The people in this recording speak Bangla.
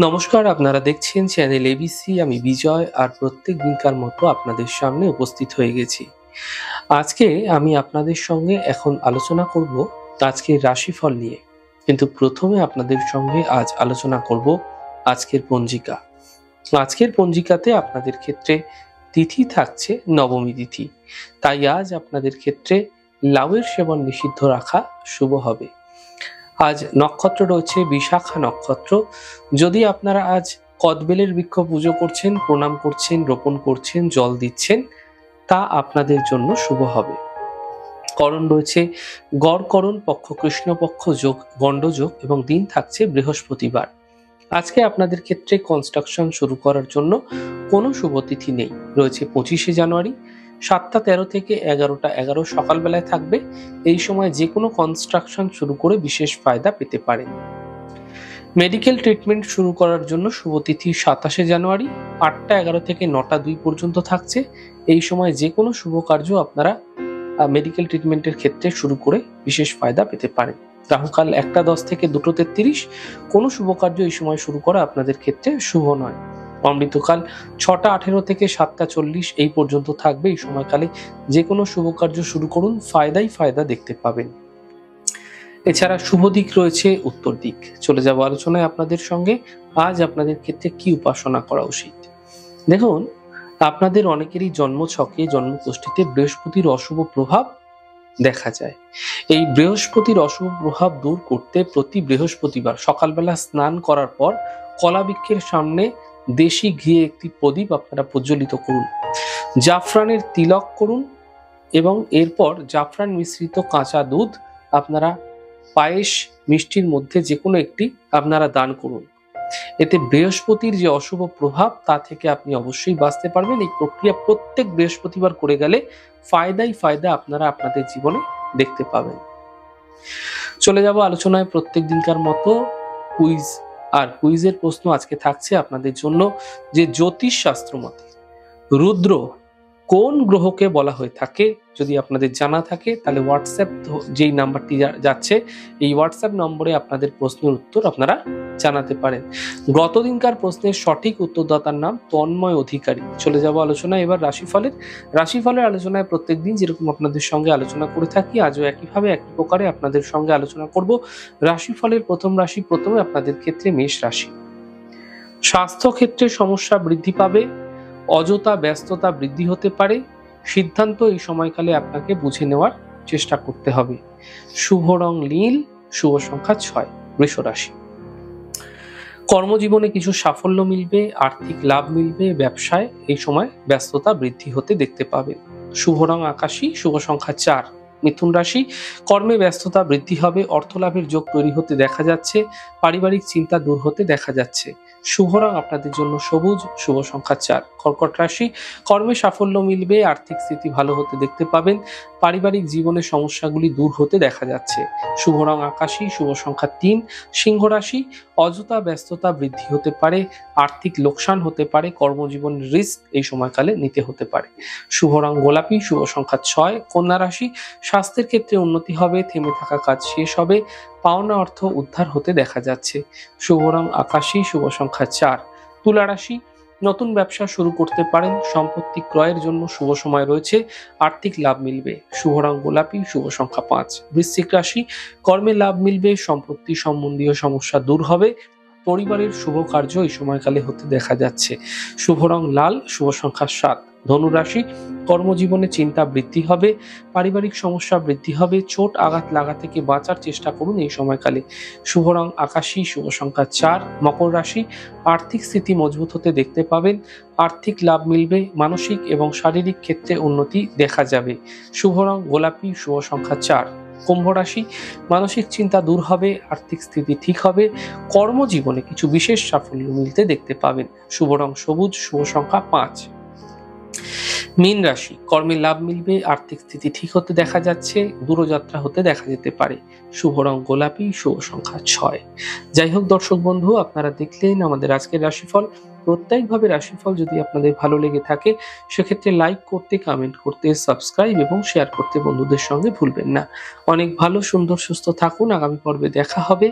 নমস্কার, আপনারা দেখছেন চ্যানেল এবিসি। আমি বিজয়, আর প্রত্যেক দিনকার মতো আপনাদের সামনে উপস্থিত হয়ে গেছি। আজকে আমি আপনাদের সঙ্গে এখন আলোচনা করব আজকের রাশিফল নিয়ে। কিন্তু প্রথমে আপনাদের সঙ্গে আজ আলোচনা করব আজকের পঞ্জিকা। আজকের পঞ্জিকাতে আপনাদের ক্ষেত্রে তিথি থাকছে নবমী তিথি, তাই আজ আপনাদের ক্ষেত্রে লাউয়ের সেবন নিষিদ্ধ রাখা শুভ হবে। আজ নক্ষত্র রয়েছে বিশাখা নক্ষত্র। যদি আপনারা আজ কদবেলের বৃক্ষ পুজো করছেন, প্রণাম করছেন, রোপণ করছেন, জল দিচ্ছেন, তা আপনাদের জন্য শুভ হবে। করণ রয়েছে গড়করণ, পক্ষ কৃষ্ণপক্ষ, যোগ গণ্ডযোগ এবং দিন থাকছে বৃহস্পতিবার। আজকে আপনাদের ক্ষেত্রে কনস্ট্রাকশন শুরু করার জন্য কোনো শুভ তিথি নেই। রয়েছে 25শে জানুয়ারি 7টা 13 থেকে 11টা 11 সকালবেলায় থাকবে। এই সময় যে কোনো কনস্ট্রাকশন শুরু করে বিশেষ ফায়দা পেতে পারেন। মেডিকেল ট্রিটমেন্ট শুরু করার জন্য শুভ তিথি 27শে জানুয়ারি 8টা 11 থেকে 9টা 2 পর্যন্ত থাকছে। এই সময় যে কোনো শুভ কার্য আপনারা মেডিকেল ট্রিটমেন্টের ক্ষেত্রে শুরু করে বিশেষ ফায়দা পেতে পারেন। রাহুকাল 1টা 10 থেকে 2টো 33। কোনো শুভ কার্য এই সময় শুরু করা আপনাদের ক্ষেত্রে শুভ নয়। অমৃতকাল 6টা 18 থেকে 7টা 40 এই পর্যন্ত থাকবে। এই সময়কালে যে কোনো শুভ কার্য শুরু করুন, ফায়দা দেখতে পাবেন। এছাড়া শুভ দিক রয়েছে উত্তর দিক। চলে যাব আলোচনায় আপনাদের সঙ্গে। আজ আপনাদের ক্ষেত্রে কি উপাসনা করা উচিত। দেখুন, আপনাদের অনেকেরই জন্মছকে, জন্মকুষ্ঠিতে বৃহস্পতির অশুভ প্রভাব দেখা যায়। এই বৃহস্পতির অশুভ প্রভাব দূর করতে প্রতি বৃহস্পতিবার সকালবেলা স্নান করার পর কলা বৃক্ষের সামনে দেশি ঘিয়ে একটি প্রদীপ আপনারা প্রজ্বলিত করুন, জাফরানের তিলক করুন এবং এরপর জাফরান মিশ্রিত কাঁচা দুধ আপনারা পায়েস মিষ্টির মধ্যে যে কোনো একটি আপনারা দান করুন। এতে বৃহস্পতির যে অশুভ প্রভাব তা থেকে আপনি অবশ্যই বাঁচতে পারবেন। এই প্রক্রিয়া প্রত্যেক বৃহস্পতিবার করে গেলে ফায়দা আপনারা আপনাদের জীবনে দেখতে পাবেন। চলে যাব আলোচনায় প্রত্যেক দিনকার মতো কুইজ। আর কুইজের প্রশ্ন আজকে থাকছে আপনাদের জন্য যে জ্যোতিষ শাস্ত্র মতে রুদ্র কোন গ্রহকে বলা হয়ে থাকে। যদি আপনাদের জানা থাকে তাহলে হোয়াটসঅ্যাপ যেই নাম্বারটি যাচ্ছে, এই হোয়াটসঅ্যাপ নম্বরে আপনাদের প্রশ্নের উত্তর আপনারা জানাতে পারেন। গতদিনকার প্রশ্নের সঠিক উত্তরদাতার নাম তন্ময় অধিকারী। চলে যাব আলোচনায় এবার রাশিফলের আলোচনায় প্রত্যেকদিন যেরকম আপনাদের সঙ্গে আলোচনা করে থাকি, আজও একইভাবে একই প্রকারে আপনাদের সঙ্গে আলোচনা করব। রাশিফলের প্রথম রাশি, প্রথমে আপনাদের ক্ষেত্রে মেষ রাশি। স্বাস্থ্য ক্ষেত্রে সমস্যা বৃদ্ধি পাবে, অযথা ব্যস্ততা বৃদ্ধি হতে পারে। সিদ্ধান্ত এই সময়কালে আপনাকে বুঝে নেওয়ার চেষ্টা করতে হবে। শুভ রং নীল, শুভ সংখ্যা 6। বৃষ রাশি। কর্মজীবনে কিছু সাফল্য মিলবে, আর্থিক লাভ মিলবে, ব্যবসায় এই সময় ব্যস্ততা বৃদ্ধি হতে দেখতে পাবেন। শুভ রং আকাশী, শুভ সংখ্যা 4। মিথুন রাশি। কর্মে ব্যস্ততা বৃদ্ধি হবে, অর্থ লাভের যোগ তৈরি হতে দেখা যাচ্ছে, পারিবারিক চিন্তা দূর হতে দেখা যাচ্ছে। শুভ রং আপনাদের জন্য সবুজ, শুভ সংখ্যা 4। কর্কট রাশি। কর্মে সাফল্য মিলবে, আর্থিক স্থিতি ভালো হতে দেখতে পাবেন, পারিবারিক জীবনের সমস্যাগুলি দূর হতে দেখা যাচ্ছে। শুভ রং আকাশী, শুভ সংখ্যা 3। সিংহ রাশি। অযথা ব্যস্ততা বৃদ্ধি হতে পারে, আর্থিক লোকসান হতে পারে, কর্মজীবনের রিস্ক এই সময়কালে নিতে হতে পারে। শুভ রং গোলাপি, শুভ সংখ্যা 6। কন্যা রাশি। স্বাস্থ্যের ক্ষেত্রে উন্নতি হবে, থেমে থাকা কাজ শেষ হবে, পাওনা অর্থ উদ্ধার হতে দেখা যাচ্ছে। শুভ রং আকাশী, শুভ সংখ্যা 4। তুলা রাশি। নতুন ব্যবসা শুরু করতে পারেন, সম্পত্তি ক্রয়ের জন্য শুভ সময় রয়েছে, আর্থিক লাভ মিলবে। শুভ রং গোলাপি, শুভ সংখ্যা 5। বৃশ্চিক রাশি। কর্মে লাভ মিলবে, সম্পত্তি সম্বন্ধীয় সমস্যা দূর হবে, পরিবারের শুভ কার্য এই সময়কালে হতে দেখা যাচ্ছে। শুভ রং লাল, শুভ সংখ্যা 7। ধনু রাশি। কর্মজীবনে চিন্তা বৃদ্ধি হবে, পারিবারিক সমস্যা বৃদ্ধি হবে, চোট আঘাত লাগা থেকে বাঁচার চেষ্টা করুন এই সময়কালে। শুভ রং আকাশী, শুভ সংখ্যা 4। মকর রাশি। আর্থিক স্থিতি মজবুত হতে দেখতে পাবেন, আর্থিক লাভ মিলবে, মানসিক এবং শারীরিক ক্ষেত্রে উন্নতি দেখা যাবে। শুভ রং গোলাপি, শুভ সংখ্যা 4। কুম্ভ রাশি। মানসিক চিন্তা দূর হবে, আর্থিক স্থিতি ঠিক হবে, কর্মজীবনে কিছু বিশেষ সাফল্য মিলতে দেখতে পাবেন। শুভ রং সবুজ, শুভ সংখ্যা 5। মীন রাশি। কর্মে লাভ মিলবে, আর্থিক স্থিতি ঠিক হতে দেখা যাচ্ছে, দূরযাত্রা হতে দেখা যেতে পারে। শুভ রং গোলাপি, শুভ সংখ্যা 6। যাই হোক দর্শক বন্ধু, আপনারা দেখলেন আমাদের আজকের রাশিফল। প্রত্যেকভাবে রাশিফল যদি আপনাদের ভালো লেগে থাকে সেক্ষেত্রে লাইক করতে, কমেন্ট করতে, সাবস্ক্রাইব এবং শেয়ার করতে বন্ধুদের সঙ্গে ভুলবেন না। অনেক ভালো, সুন্দর, সুস্থ থাকুন। আগামী পর্বে দেখা হবে।